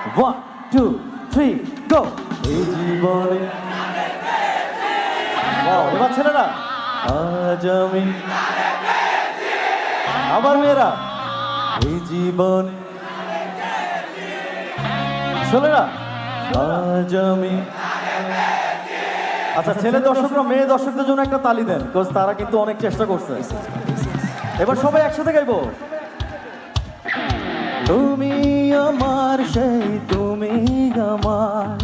1 2 3 গো এই জীবনে ওয়াও এবার ছেলেরা আজ আমি আবার মেয়েরা এই জীবনে ছেলেরা আজ আমি আচ্ছা ছেলে দর্শকরা মেয়ে দর্শকদের জন্য একটা তালি দেন বিকজ তারা কিন্তু অনেক চেষ্টা করছে এবার সবাই একসাথে গাইবো তুমি আমার সেই তুমি আমার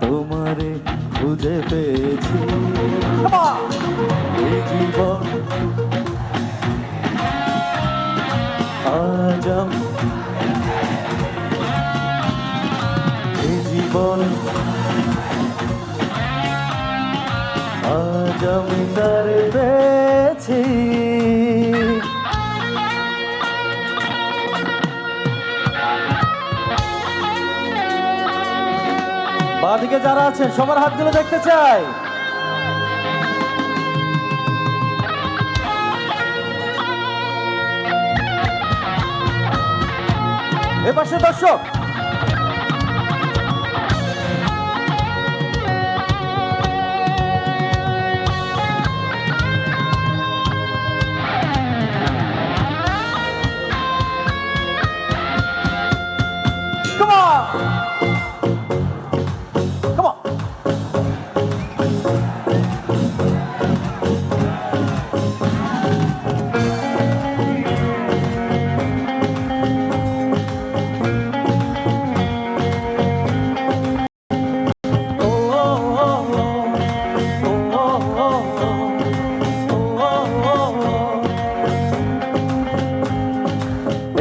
তোমারে খুঁজে পেয়েছি এই জীবন আজ আমি এই জীবন আজ আমি তার পেয়েছি বাদিকে যারা আছেন সবার হাতগুলো দেখতে চাই এপাশে দর্শক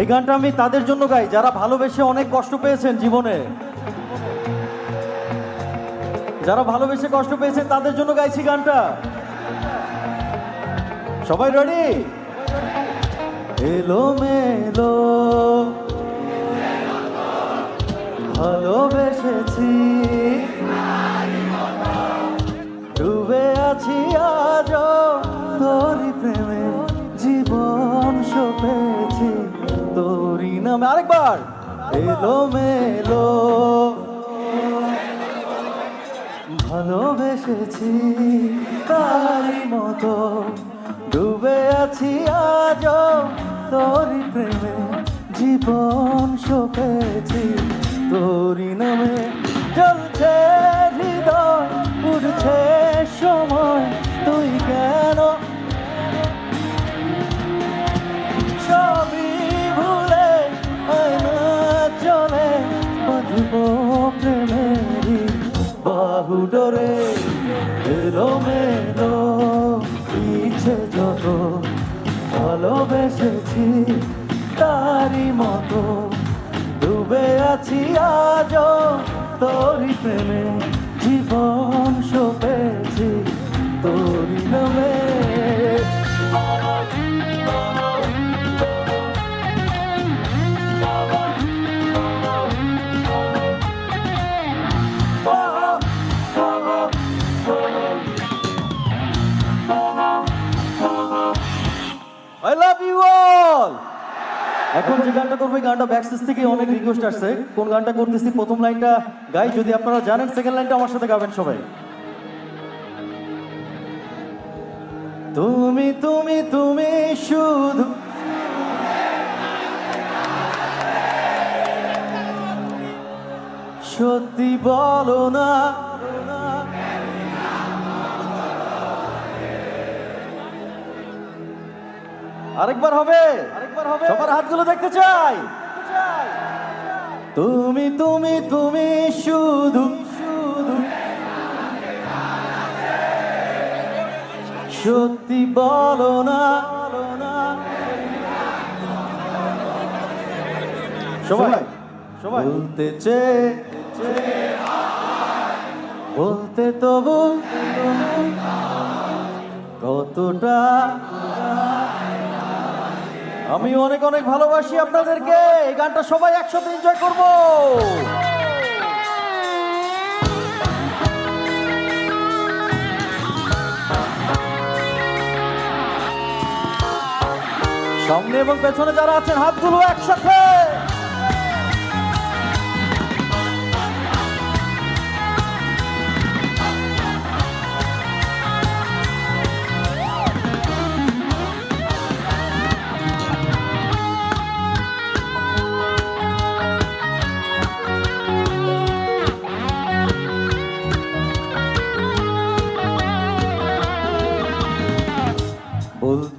এই গানটা আমি তাদের জন্য গাই যারা ভালোবেসে অনেক কষ্ট পেয়েছেন জীবনে যারা ভালোবেসে কষ্ট পেয়েছেন তাদের জন্য গাইছি গানটা সবাই রেডি এলো মেলো ভালোবেসেছি ডুবে আছি আজ তোরি প্রেমে জীবন সপেছি তোরি নামে আরেকবার এলো মেলো ভালোবেসেছি তারি মতো ডুবে আছি আজ তোরি প্রেমে জীবন সপেছি তোরি নামে চলছে হৃদয় উঠছে সময় তুই কেন সবই ভুলে চলে বাঁধব প্রেমেরই বাহু ডোরে এলো মেলো ইচ্ছে যত ভালোবেসেছি তারি মতো ডুবে আছি আজ তোরি প্রেমে জীবন সপেছি তোরি নামে I love you all. এখন যে গানটা করবো এই গানটা ব্যাকস্টেজ থেকে অনেক রিকোয়েস্ট আসছে কোন গানটা করতেছি প্রথম লাইনটা গাই যদি আপনারা জানেন সেকেন্ড লাইনটা আমার সাথে গাবেন সবাই তুমি তুমি তুমি শুধু সত্যি বলো না আরেকবার হবে সবার হাতগুলো দেখতে চাই তুমি তুমি তুমি শুধু শুধু সত্যি বলো না সবাই সবাই বলতে বলতে তবু কতটা আমি অনেক অনেক ভালোবাসি আপনাদেরকে এই গানটা সবাই একসাথে এনজয় করবো সামনে এবং পেছনে যারা আছেন হাতগুলো একসাথে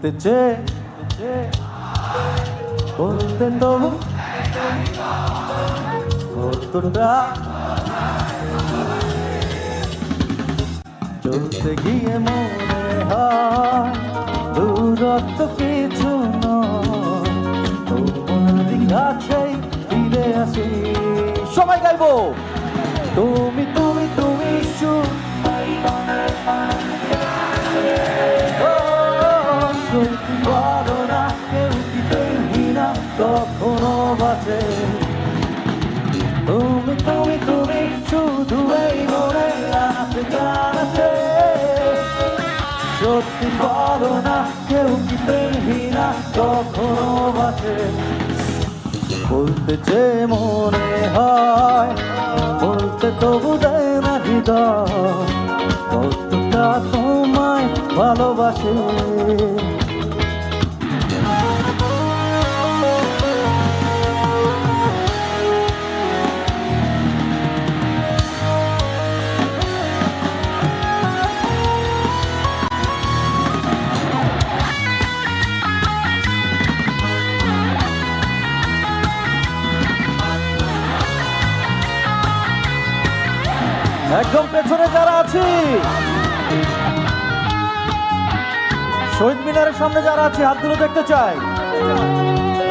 বলতে চেয়ে বলতে তবু কতটা চলতে গিয়ে মনে হয় দূরত্ব কিছু নয়, তোমার কাছেই ফিরে আসি। সবাই গাইবো তুমি তুমি তুমি সত্যি বলো না কেউ কি তুমি না কখনো বাঁচে। তুমি তুমি তুমি শুধু এই মনে আছে গান আছে, সত্যি বলো না কেউ কি তুমি না কখনো বাঁচে। বলতে যে মনে হয় বলতে তবু দেয় না হৃদয়, কতটা তোমায় ভালোবাসে। একদম পেছনে যারা আছি, শহীদ মিনারের সামনে যারা আছি হাতগুলো দেখতে চাই।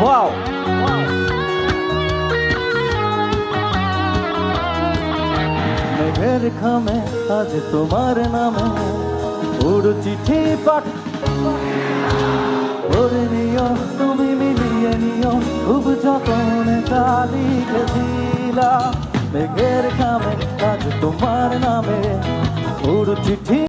ওয়াও, মেঘের খামে আজ তোমার নামে উড়ো চিঠি পাঠ করে নিও, তুমি মিলিয়ে নিও খুব যতনে তা লিখেছিলাম। মেঘের খামে আজ তোমার নামে উড়ো চিঠি